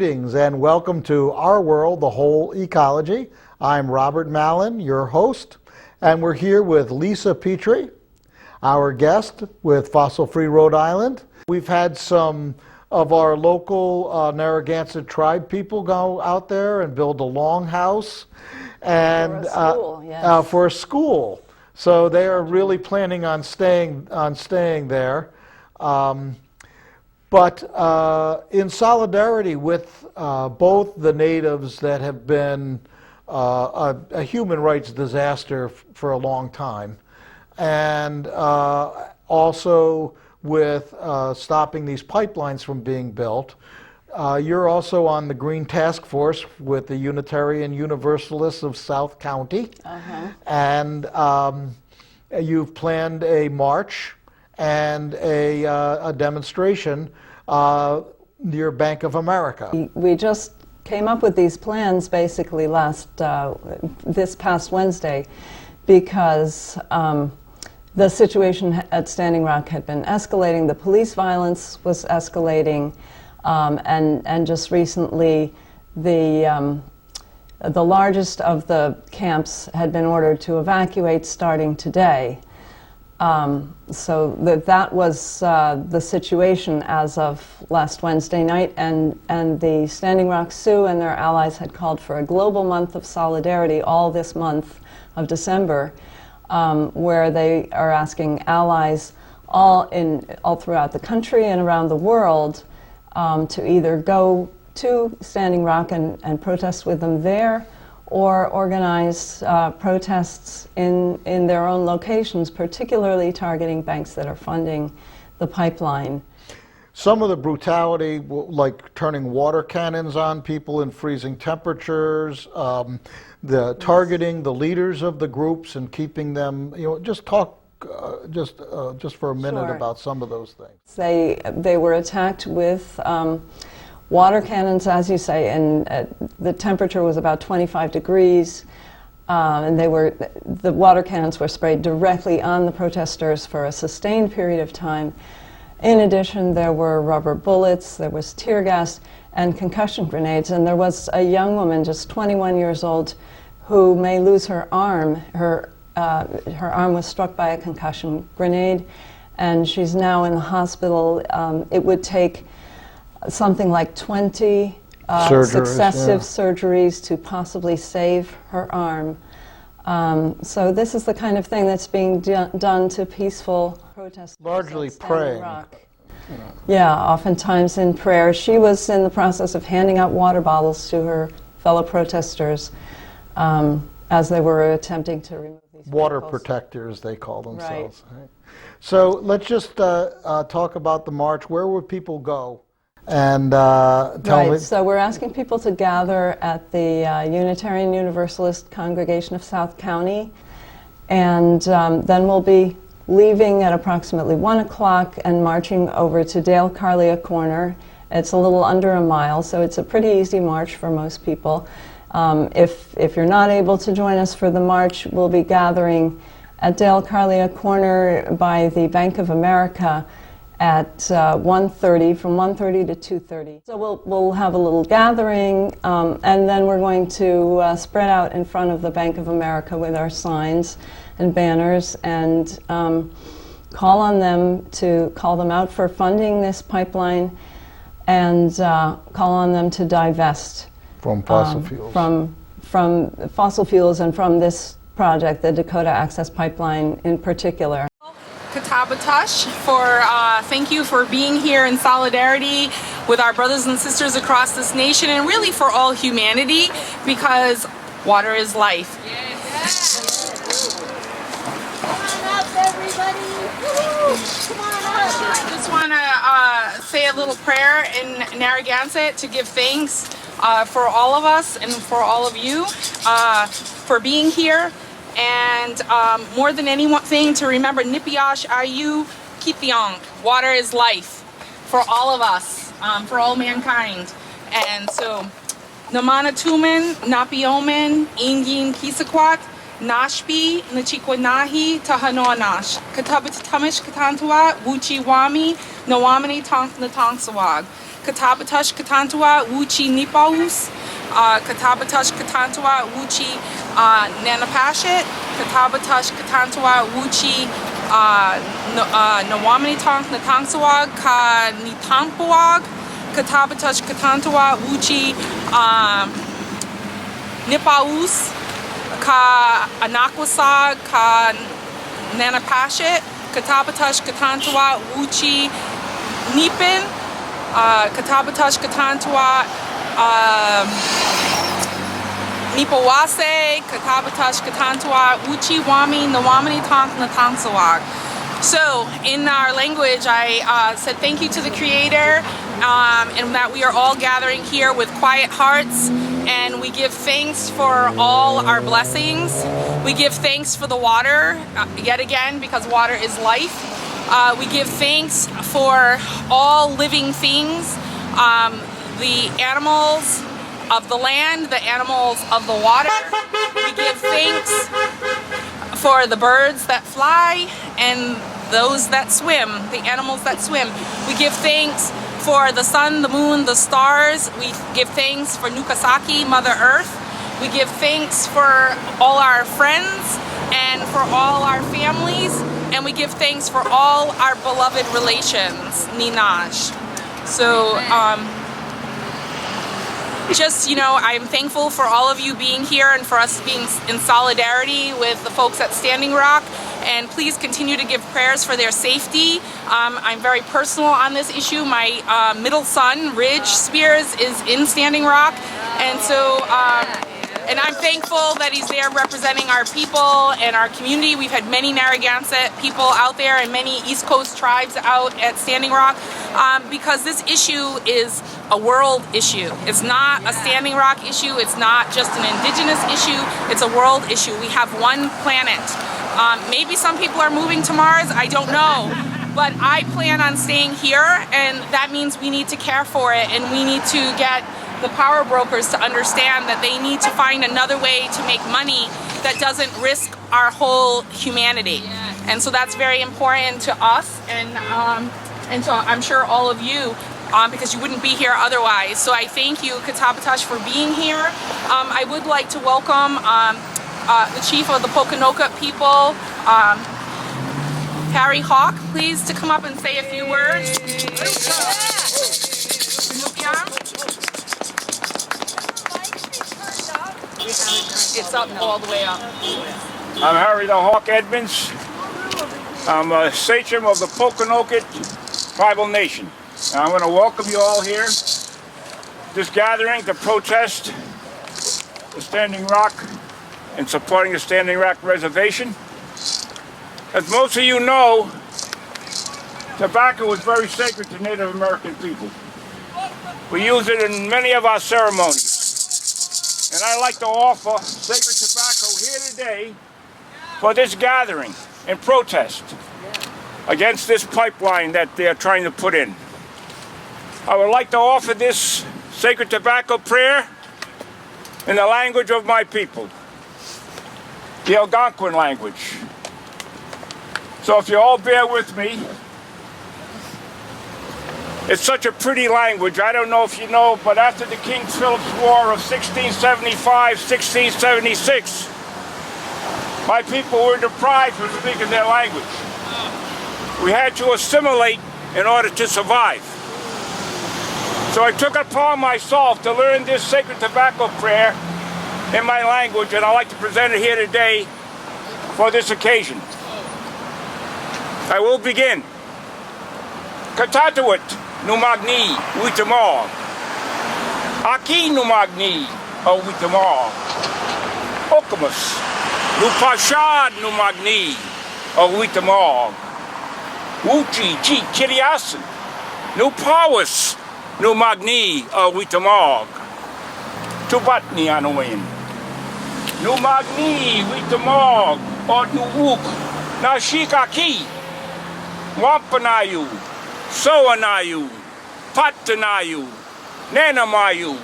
Greetings and welcome to Our World, the Whole Ecology. I'm Robert Malin, your host, and we're here with Lisa Petrie, our guest with Fossil Free Rhode Island. We've had some of our local Narragansett Tribe people go out there and build a longhouse and for a school, yes. For a school. So they are really planning on staying there. But in solidarity with both the natives that have been a human rights disaster for a long time, and also with stopping these pipelines from being built, you're also on the Green Task Force with the Unitarian Universalists of South County, and you've planned a march and a demonstration near Bank of America. We just came up with these plans basically this past Wednesday because the situation at Standing Rock had been escalating, the police violence was escalating, and just recently the largest of the camps had been ordered to evacuate starting today. So that was the situation as of last Wednesday night, and the Standing Rock Sioux and their allies had called for a global month of solidarity all this month of December, where they are asking allies all throughout the country and around the world to either go to Standing Rock and protest with them there, or organize protests in their own locations, particularly targeting banks that are funding the pipeline. Some of the brutality, like turning water cannons on people in freezing temperatures, the targeting the leaders of the groups and keeping them, just talk just for a minute about some of those things. They were attacked with water cannons, as you say, and the temperature was about 25 degrees, and the water cannons were sprayed directly on the protesters for a sustained period of time. In addition, there were rubber bullets, there was tear gas, and concussion grenades, and there was a young woman, just 21 years old, who may lose her arm. Her arm was struck by a concussion grenade, and she's now in the hospital. It would take something like 20 successive surgeries to possibly save her arm. So this is the kind of thing that's being done to peaceful protesters. Largely praying. Yeah, oftentimes in prayer. She was in the process of handing out water bottles to her fellow protesters as they were attempting to remove these water vehicles. Protectors, they call themselves. Right. So let's just talk about the march. Where would people go? And tell me. So we're asking people to gather at the Unitarian Universalist Congregation of South County, and then we'll be leaving at approximately 1 o'clock and marching over to Dale Carlia Corner. It's a little under a mile, so it's a pretty easy march for most people. If you're not able to join us for the march, we'll be gathering at Dale Carlia Corner by the Bank of America at 1:30, from 1:30 to 2:30. So we'll have a little gathering, and then we're going to spread out in front of the Bank of America with our signs and banners and call on them to call them out for funding this pipeline, and call on them to divest from fossil fuels. From fossil fuels and from this project, the Dakota Access Pipeline in particular. Katabatash, thank you for being here in solidarity with our brothers and sisters across this nation, and really for all humanity, because water is life. Come on up, everybody! Come on up! I just want to say a little prayer in Narragansett to give thanks for all of us and for all of you for being here. And more than anything, to remember Nipiash Ayu Kithiong. Water is life for all of us, for all mankind. And so, Namana Tumen, Napiomen, Ingin Kisakwat, Nashpi Nachikwanahi Tahanonash. Katabatumish Katantua, Wuchi Wami, Nawamani Tonk Natangsawag. Katabatash Katantua, Wuchi Nipaus, Katabatash Katantua, Wuchi Nanapashit, Katabatash Katantua, Wuchi Nawamani Tonk Natangsawag, Ka Nitampawag, Katabatash Katantua, Wuchi Nipaus, Ka Anakwasag, Ka Nanapashit, Katabatash Katantua, Wuchi Nipin, Katabatash Katantua, Nipawase, Katabatash Katantua, Uchi Wami, Nawamani Tonk Natangsawag. So, in our language, I said thank you to the Creator, and that we are all gathering here with quiet hearts, and we give thanks for all our blessings. We give thanks for the water, yet again, because water is life. We give thanks for all living things, the animals of the land, the animals of the water. We give thanks for the birds that fly and those that swim, the animals that swim. We give thanks for the sun, the moon, the stars. We give thanks for Nukasaki, Mother Earth. We give thanks for all our friends and for all our families. And we give thanks for all our beloved relations, Ninaj. So, just, I'm thankful for all of you being here and for us being in solidarity with the folks at Standing Rock. And please continue to give prayers for their safety. I'm very personal on this issue. My middle son, Ridge Spears, is in Standing Rock. And so, and I'm thankful that he's there representing our people and our community. We've had many Narragansett people out there and many East Coast tribes out at Standing Rock because this issue is a world issue. It's not a Standing Rock issue. It's not just an indigenous issue. It's a world issue. We have one planet. Maybe some people are moving to Mars. I don't know. But I plan on staying here, and that means we need to care for it, and we need to get the power brokers to understand that they need to find another way to make money that doesn't risk our whole humanity. And so that's very important to us, and so I'm sure all of you, because you wouldn't be here otherwise. So I thank you, Katabatash, for being here. I would like to welcome the chief of the Pokanoket people, Harry Hawk, please, to come up and say a few words. It's up all the way up. I'm Harry the Hawk Edmonds. I'm a sachem of the Pokanoket tribal nation. And I'm going to welcome you all here. This gathering to protest the Standing Rock and supporting the Standing Rock Reservation. As most of you know, tobacco is very sacred to Native American people. We use it in many of our ceremonies. And I'd like to offer sacred tobacco here today for this gathering in protest against this pipeline that they're trying to put in. I would like to offer this sacred tobacco prayer in the language of my people, the Algonquin language. So if you all bear with me, it's such a pretty language. I don't know if you know, but after the King Philip's War of 1675-1676, my people were deprived from speaking their language. We had to assimilate in order to survive. So I took it upon myself to learn this sacred tobacco prayer in my language, and I'd like to present it here today for this occasion. I will begin. Katatuit numagni witamog. Aki numagni o witamog. Okamus. Nupashad numagni o witamog. Uchi chi kiriasan. Nupawas numagni o witamog. Tubatni anoin. Numagni witamog o nuuk. Nashikaki. Wampanoag, Soanayu, Patanayu, Nanamayu,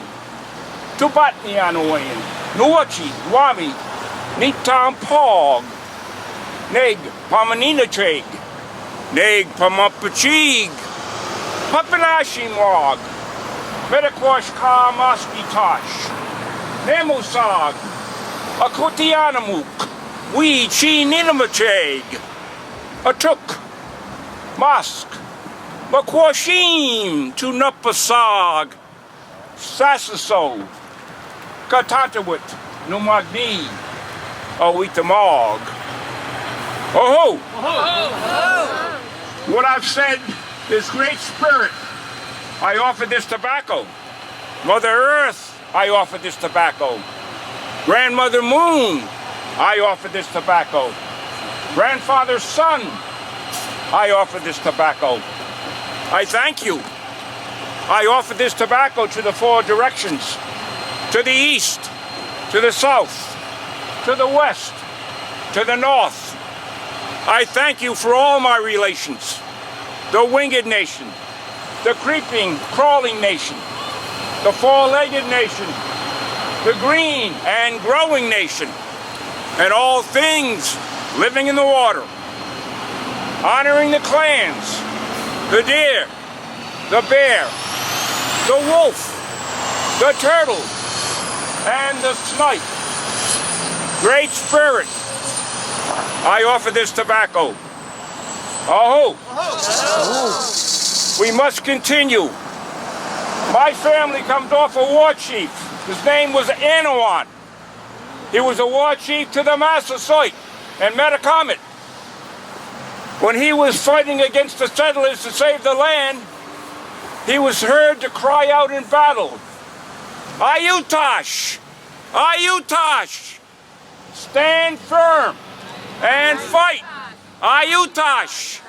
Tubatnianoin, Nuachi, Wami, Nitam Pog, Neg Pamanina Treg, Neg Pamapachig, Papinashimwag, Medakwash Kamaskitash, Nemusag, Akutianamuk, We Chi Ninamacheg, Atuk, Mask, Makwashim, Tunapasag, Sasaso, Katantawit, Numagni, Owitamog. Oh ho! What I've said is Great Spirit, I offer this tobacco. Mother Earth, I offer this tobacco. Grandmother Moon, I offer this tobacco. Grandfather Sun, I offer this tobacco. I thank you. I offer this tobacco to the four directions, to the east, to the south, to the west, to the north. I thank you for all my relations, the winged nation, the creeping, crawling nation, the four-legged nation, the green and growing nation, and all things living in the water, honoring the clans, the deer, the bear, the wolf, the turtle, and the snipe. Great Spirit, I offer this tobacco. Oh, we must continue. My family comes off a war chief. His name was Anawan. He was a war chief to the Massasoit and Metacomet. When he was fighting against the settlers to save the land, he was heard to cry out in battle, Ayutash! Ayutash! Stand firm and fight! Ayutash!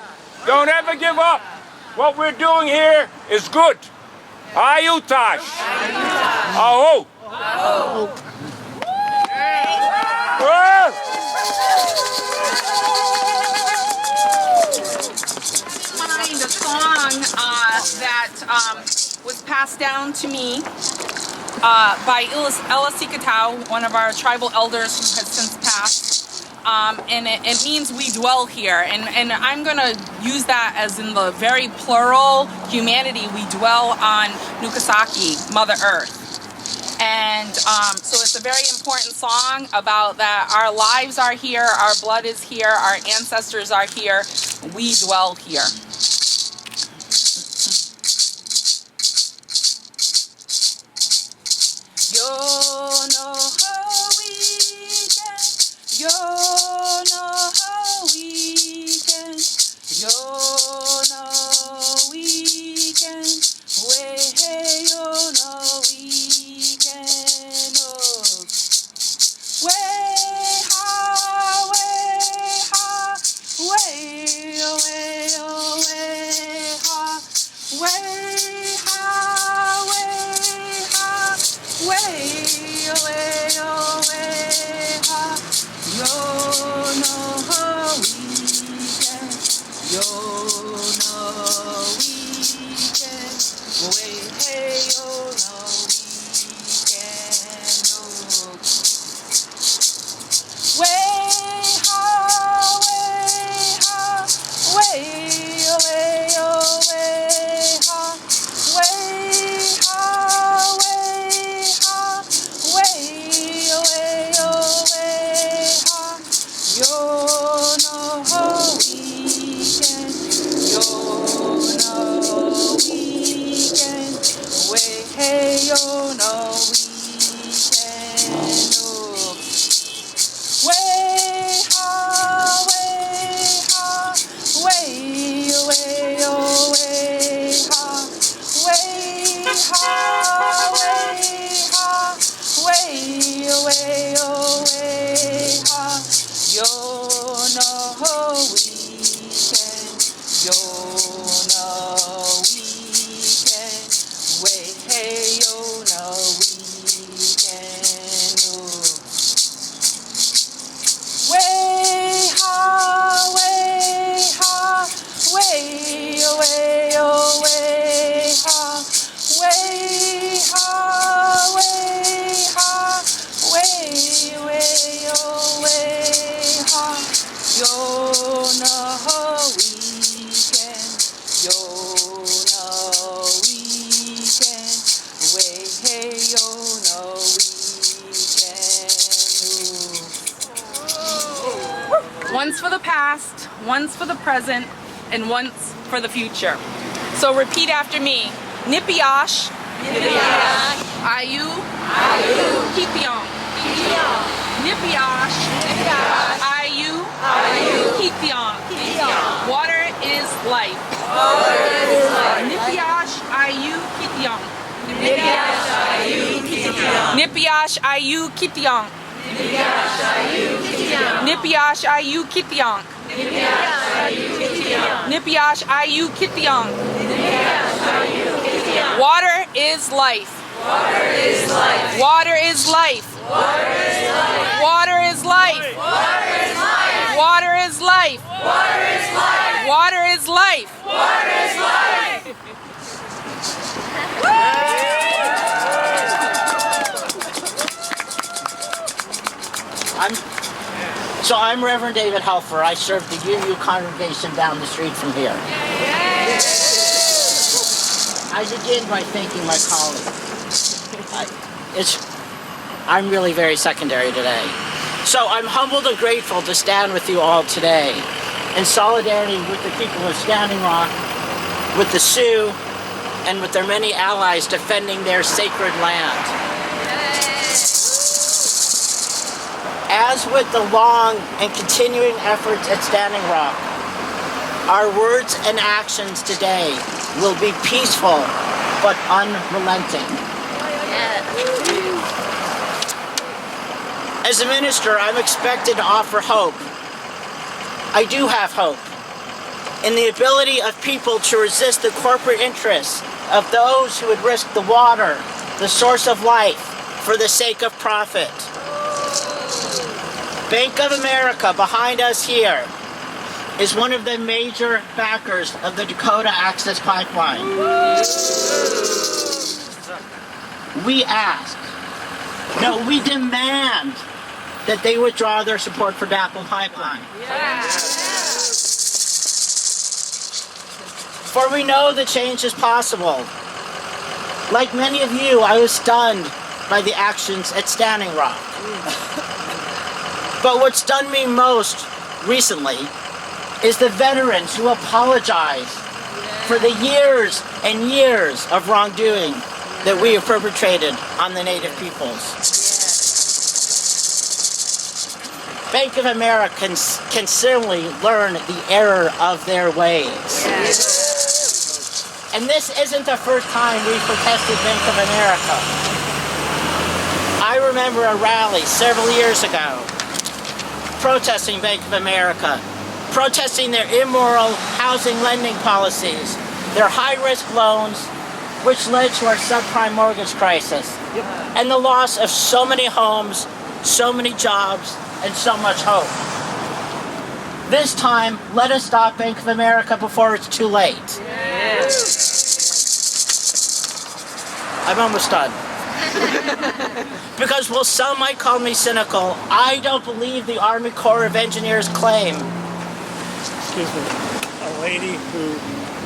Don't ever give up. What we're doing here is good. Ayutash! Aho! Find a song that was passed down to me by Elasikatau, one of our tribal elders who has since passed. And it means we dwell here. And I'm going to use that as in the very plural humanity. We dwell on Nukasaki, Mother Earth. And so it's a very important song about that our lives are here, our blood is here, our ancestors are here, we dwell here. Yo no ho weekend, yo no ho weekend, yo no weekend, way hey yo no weekend, oh. Way ha, way oh, way ha, way ha, way ha, yo no ho weekend, yo no weekend, way hey yo no weekend, oh. Way ha, way oh, way ha, way ha, yo no ho weekend, yo no weekend, way hey yo no weekend, oh. Way ha, way oh, way ha, way ha, way oh, way ha, yo no ho weekend, yo no weekend, way hey yo no weekend, oh. Way ha, way oh, way ha, way ha, way oh, Once for the past, once for the present, and once for the future. So repeat after me. Nipiash. Nipiash. Ayu. Ayu. Kithiong. Kithiong. Nipiash. Nipiash. Ayu. Ayu. Kithiong. Kithiong. Water is life. Water is life. Nipiash. Ayu. Kithiong. Nipiash. Ayu. Kithiong. Nipiash. Ayu. Kithiong. Nipiash Ayu Kithiong. Nipiash Ayu Kithiong. Water is life. Water is life. Water is life. Water is life. Water is life. Water is life. Water is life. Water is life. I'm Reverend David Helfer. I serve the UU congregation down the street from here. I begin by thanking my colleagues. I'm really very secondary today. So I'm humbled and grateful to stand with you all today in solidarity with the people of Standing Rock, with the Sioux, and with their many allies defending their sacred land. As with the long and continuing efforts at Standing Rock, our words and actions today will be peaceful but unrelenting. As a minister, I'm expected to offer hope. I do have hope in the ability of people to resist the corporate interests of those who would risk the water, the source of life, for the sake of profit. Bank of America, behind us here, is one of the major backers of the Dakota Access Pipeline. We ask, no, we demand that they withdraw their support for DAPL Pipeline. For we know the change is possible. Like many of you, I was stunned by the actions at Standing Rock. But what stunned me most recently is the veterans who apologize for the years and years of wrongdoing that we have perpetrated on the Native peoples. Bank of America can certainly learn the error of their ways. And this isn't the first time we've protested Bank of America. I remember a rally several years ago protesting Bank of America, protesting their immoral housing lending policies, their high-risk loans, which led to our subprime mortgage crisis, and the loss of so many homes, so many jobs, and so much hope. This time, let us stop Bank of America before it's too late. I'm almost done. Because while some might call me cynical, I don't believe the Army Corps of Engineers claim. Excuse me. A lady who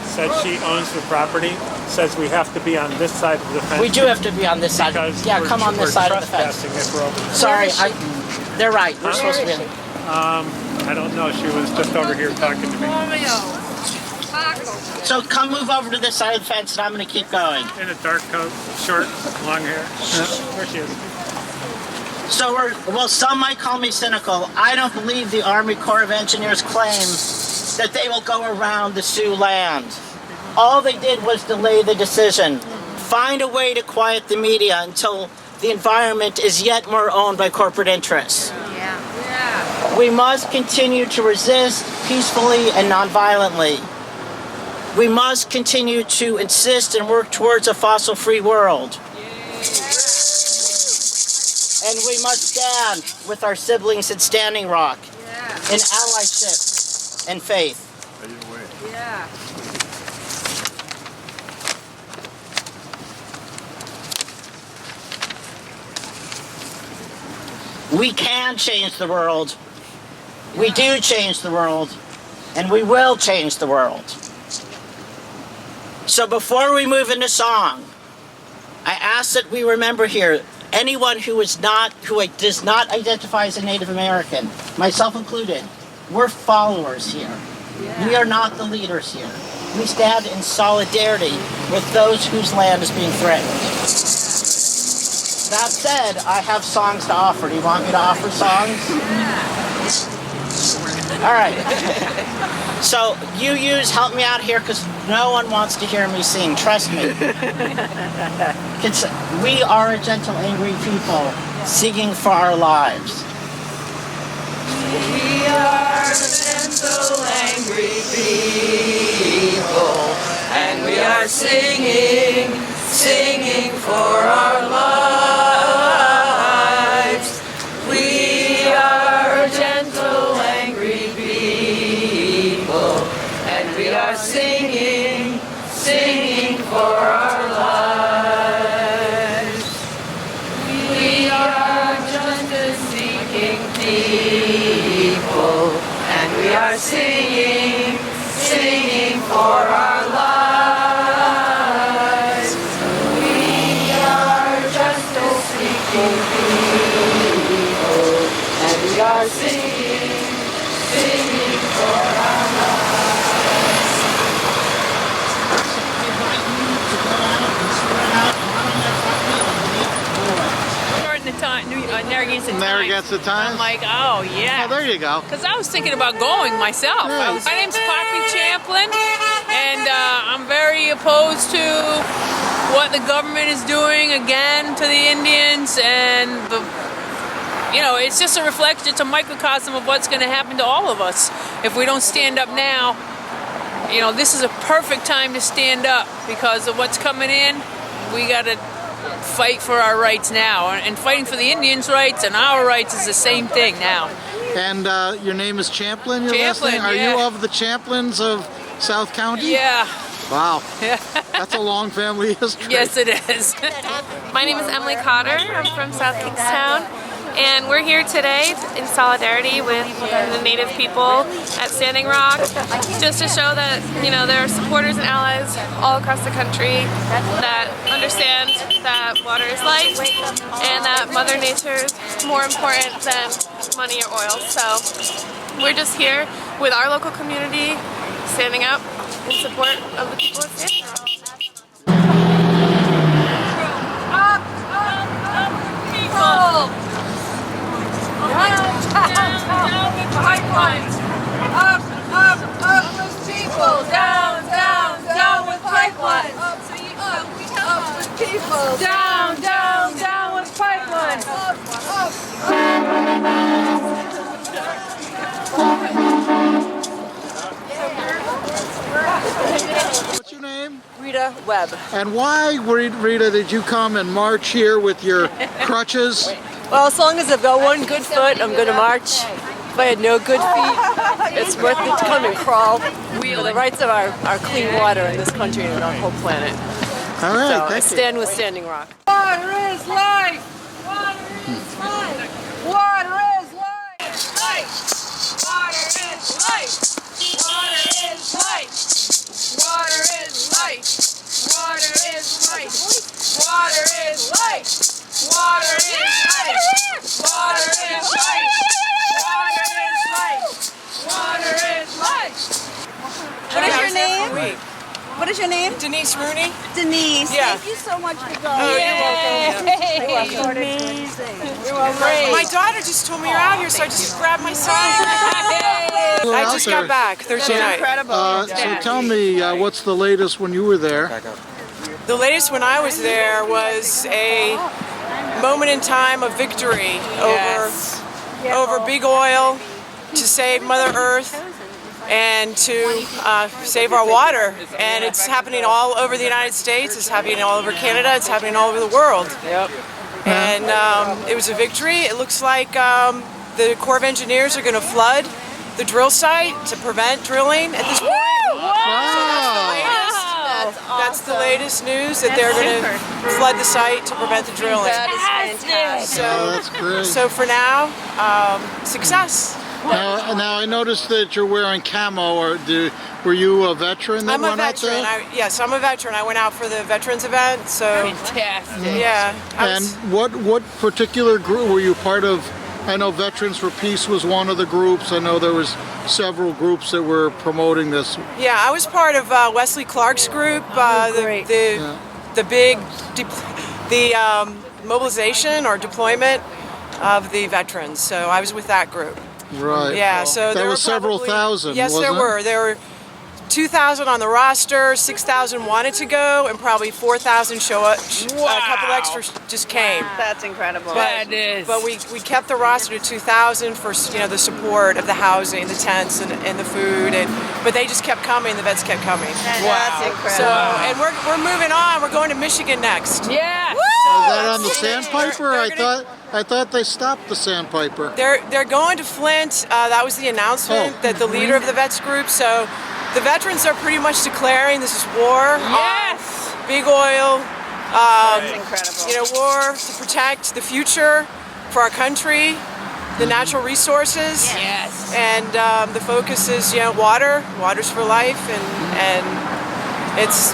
said she owns the property says we have to be on this side of the fence. We do have to be on this side. Yeah, come on this side of the fence. If we're over there. Sorry, they're right. We're supposed to be. I don't know. She was just over here talking to me. So come move over to this side of the fence, and I'm going to keep going. In a dark coat, short, long hair. There she is. So well, some might call me cynical. I don't believe the Army Corps of Engineers claim that they will go around the Sioux land. All they did was delay the decision. Find a way to quiet the media until the environment is yet more owned by corporate interests. We must continue to resist peacefully and nonviolently. We must continue to insist and work towards a fossil-free world. And we must stand with our siblings at Standing Rock in allyship and faith. We can change the world. We do change the world. And we will change the world. So before we move into song, I ask that we remember here anyone who does not identify as a Native American, myself included, We're followers here. We are not the leaders here. We stand in solidarity with those whose land is being threatened. That said, I have songs to offer. Do you want me to offer songs? All right. So help me out here because no one wants to hear me sing. Trust me. We are a gentle, angry people singing for our lives. We are gentle, angry people, and we are singing for our lives. We are gentle, angry people, and we are singing for our lives. We are justice seeking people, and we are singing for our lives. We are justice seeking people, and we are singing for our Narragansett Times. I'm like, oh yeah. Oh, there you go. Because I was thinking about going myself. Nice. My name's Poppy Champlin, and I'm very opposed to what the government is doing again to the Indians, and it's just a reflection, it's a microcosm of what's going to happen to all of us if we don't stand up now. This is a perfect time to stand up because of what's coming in. We got to fight for our rights now, and fighting for the Indians' rights and our rights is the same thing now. And your name is Champlin? Champlin, Are yeah. you of the Champlins of South County? Yeah. Wow. That's a long family history. Yes, it is. My name is Emily Cotter. I'm from South Kingstown, and we're here today in solidarity with the Native people at Standing Rock, just to show that there are supporters and allies all across the country that understand that water is life and that Mother Nature is more important than money or oil. So we're just here with our local community, standing up in support of the people of Standing Rock. Up, people! Down with pipelines! Up with people! Down with pipelines! Up with people! Down with pipelines! What's your name? Rita Webb. And why, Rita, did you come and march here with your crutches? Well, as long as I've got one good foot, I'm going to march. If I had no good feet, it's worth it to come and crawl for the rights of our clean water in this country and our whole planet. All right, so I thank stand with Standing Rock. Water is life! Water is life! Water is life! Water is life! Water is life! Water is life! Water is life! Water is life! Water is life! Water is life! Water is life! What is your name? What is your name? Denise Rooney? Denise. Yeah. Thank you so much for going. Oh, you're welcome. My daughter just told me you're out here, so I just grabbed my son. I just got back Thursday night. So tell me, what's the latest when you were there? The latest when I was there was a moment in time of victory over big oil to save Mother Earth and to save our water. And it's happening all over the United States, it's happening all over Canada, it's happening all over the world. Yep. And it was a victory. It looks like the Corps of Engineers are going to flood the drill site to prevent drilling at this point. That's the latest news, that they're going to flood the site to prevent the drilling. That is fantastic. That's great. So for now, success. Now I noticed that you're wearing camo. Were you a veteran that I'm a went out veteran. there? Yes, I'm a veteran. I went out for the veterans event. So Fantastic. yeah. And what particular group were you part of? I know Veterans for Peace was one of the groups. I know there was several groups that were promoting this. Yeah, I was part of Wesley Clark's group, the big mobilization or deployment of the veterans. So I was with that group. Right. Yeah, so there were was several thousand. Yes, wasn't there were. it? There were 2,000 on the roster, 6,000 wanted to go, and probably 4,000 show up. A couple extras just came. That's incredible. But we kept the roster to 2,000 for the support of the housing, the tents, and the food. But they just kept coming. The vets kept coming. That's incredible. So and we're moving on. We're going to Michigan next. Yeah. Is that on the Sandpiper? I thought they stopped the Sandpiper. They're going to Flint. That was the announcement that the leader of the vets group. So the veterans are pretty much declaring this is war. Yes. Big oil. That's incredible. War to protect the future for our country, the natural resources. Yes. And the focus is water. Water's for life, and it's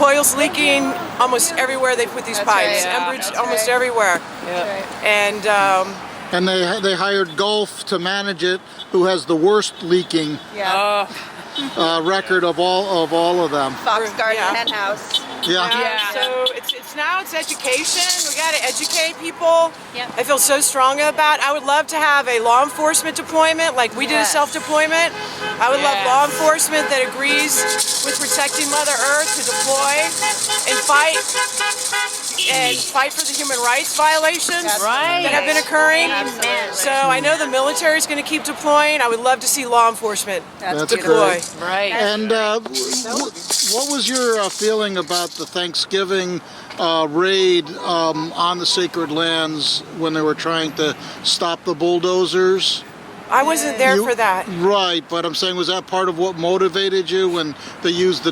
oil's leaking almost everywhere they put these pipes. Enbridge almost everywhere. Yeah. And they hired Gulf to manage it, who has the worst leaking record of all of them. Fox Garden Hen House. Yeah. So it's education. We got to educate people. Yep. I feel so strong about it. I would love to have a law enforcement deployment like we did a self-deployment. I would love law enforcement that agrees with protecting Mother Earth to deploy and fight for the human rights violations that have been occurring. So I know the military is going to keep deploying. I would love to see law enforcement deploy. Right. And what was your feeling about the Thanksgiving raid on the sacred lands when they were trying to stop the bulldozers? I wasn't there for that. Right, but I'm saying, was that part of what motivated you when they used the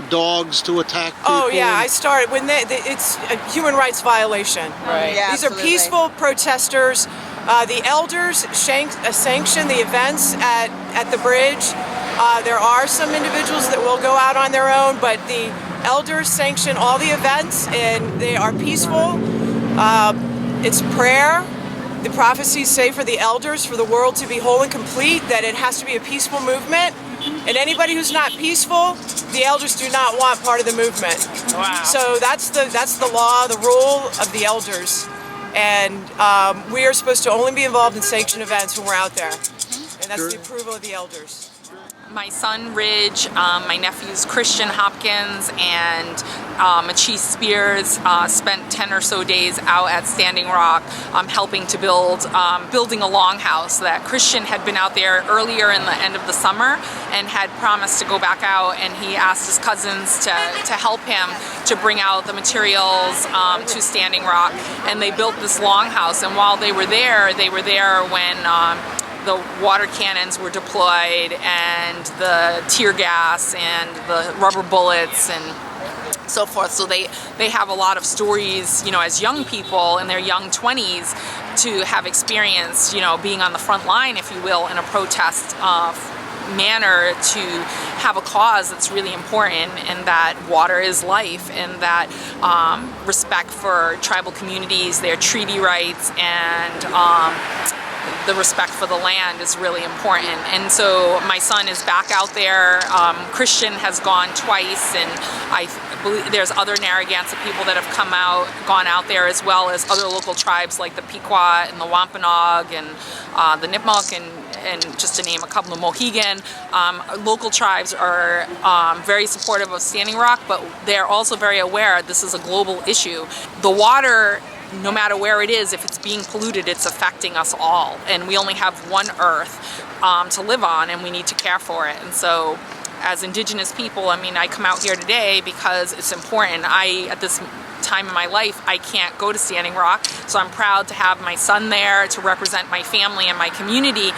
dogs to attack people? Oh yeah, I started when it's a human rights violation. Right. Yeah, These are peaceful protesters. The elders sanction the events at the bridge. There are some individuals that will go out on their own, but the elders sanction all the events, and they are peaceful. It's prayer. The prophecies say for the elders, for the world to be whole and complete, that it has to be a peaceful movement. And anybody who's not peaceful, the elders do not want part of the movement. Wow. So that's the law, the rule of the elders. And we are supposed to only be involved in sanctioned events when we're out there. And that's the approval of the elders. My son Ridge, my nephews Christian Hopkins and Loren Spears spent 10 or so days out at Standing Rock helping to building a longhouse that Christian had been out there earlier in the end of the summer and had promised to go back out, and he asked his cousins to help him to bring out the materials to Standing Rock, and they built this longhouse. And while they were there when the water cannons were deployed and the tear gas and the rubber bullets and so forth. So they have a lot of stories, as young people in their young 20s to have experienced, being on the front line, if you will, in a protest manner, to have a cause that's really important, and that water is life, and that respect for tribal communities, their treaty rights, and the respect for the land is really important. And so my son is back out there. Christian has gone twice, and I believe there's other Narragansett people that have gone out there, as well as other local tribes like the Pequot and the Wampanoag and the Nipmuc, and just to name a couple, of Mohegan. Local tribes are very supportive of Standing Rock, but they're also very aware this is a global issue. The water, no matter where it is, if it's being polluted, it's affecting us all. And we only have one earth to live on, and we need to care for it. And so as Indigenous people, I come out here today because it's important. At this time in my life, I can't go to Standing Rock, so I'm proud to have my son there to represent my family and my community,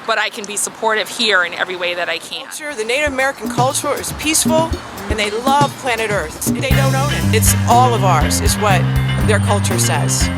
but I can be supportive here in every way that I can. The Native American culture is peaceful, and they love planet Earth. They don't own it. It's all of ours, is what their culture says.